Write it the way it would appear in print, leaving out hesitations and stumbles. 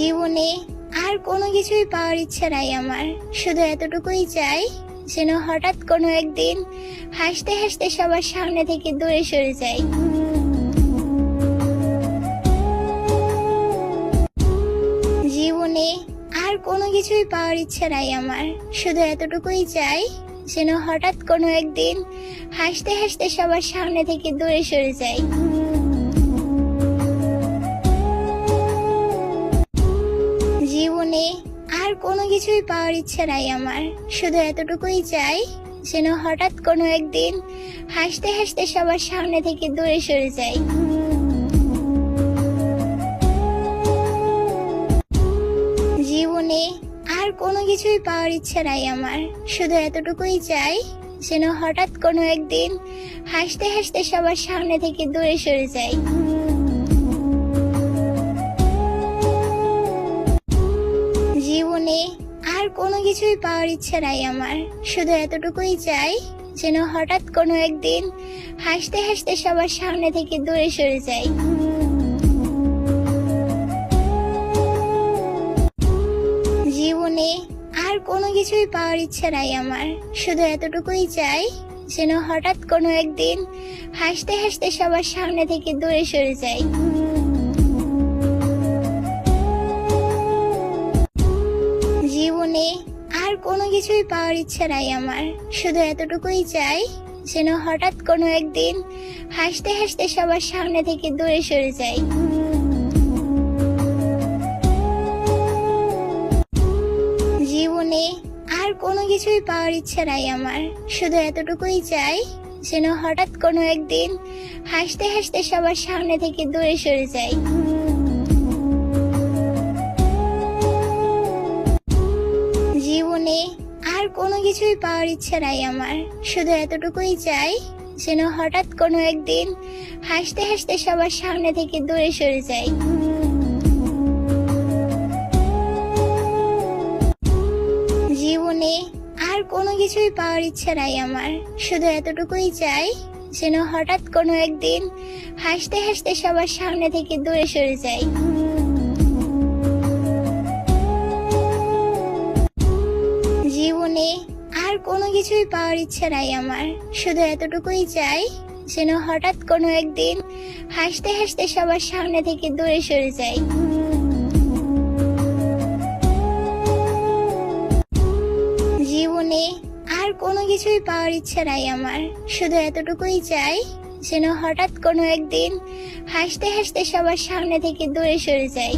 জীবনে আর কোনো কিছুই পাওয়ার ইচ্ছা নাই আমার, শুধু এতটুকুই চাই যেন হঠাৎ কোনো একদিন হাসতে হাসতে সবার সামনে থেকে দূরে সরে যাই। জীবনে আর কোনো কিছুই পাওয়ার ইচ্ছা নাই আমার, শুধু এতটুকুই চাই যেন হঠাৎ কোনো একদিন হাসতে হাসতে সবার সামনে থেকে দূরে সরে যাই। জীবনে আর কোনো কিছুই পাওয়ার ইচ্ছা নাই আমার, শুধু এতটুকুই চাই যেন হঠাৎ কোনো একদিন হাসতে হাসতে সবার সামনে থেকে দূরে সরে যাই। জীবনে আর কোনো কিছুই পাওয়ার ইচ্ছা নাই আমার, শুধু এতটুকুই চাই যেন হঠাৎ কোনো একদিন হাসতে হাসতে সবার সামনে থেকে দূরে সরে যাই। জীবনে আর কোনো কিছুই পাওয়ার ইচ্ছা নাই আমার, শুধু এতটুকুই চাই যেন হঠাৎ কোনো একদিন হাসতে হাসতে সবার সামনে থেকে দূরে সরে যাই। জীবনে আর কোনো কিছুই পাওয়ার ইচ্ছা নাই আমার, শুধু এতটুকুই চাই যেন হঠাৎ কোনো একদিন হাসতে হাসতে সবার সামনে থেকে দূরে সরে যাই। জীবনে আর কোনো কিছুই পাওয়ার ইচ্ছা নাই আমার, শুধু এতটুকুই চাই যেন হঠাৎ কোনো একদিন হাসতে হাসতে সবার সামনে থেকে দূরে সরে যাই। জীবনে আর কোনো কিছুই পাওয়ার ইচ্ছা নাই আমার, শুধু এতটুকুই চাই যেন হঠাৎ কোনো একদিন হাসতে হাসতে সবার সামনে থেকে দূরে সরে যাই। জীবনে আর কোনো কিছুই পাওয়ার ইচ্ছা নাই আমার, শুধু এতটুকুই চাই যেন হঠাৎ কোনো একদিন হাসতে হাসতে সবার সামনে থেকে দূরে সরে যাই। জীবনে আর কোনো কিছুই পাওয়ার ইচ্ছা নাই আমার, শুধু এতটুকুই চাই যেন হঠাৎ কোনো একদিন হাসতে হাসতে সবার সামনে থেকে দূরে সরে যাই। জীবনে আর কোনো কিছুই পাওয়ার ইচ্ছা নাই আমার, শুধু এতটুকুই চাই যেন হঠাৎ কোনো একদিন হাসতে হাসতে সবার সামনে থেকে দূরে সরে যাই। জীবনে আর কোনো কিছুই পাওয়ার ইচ্ছা নাই আমার, শুধু এতটুকুই চাই যেন হঠাৎ কোনো একদিন হাসতে হাসতে সবার সামনে থেকে দূরে সরে যাই।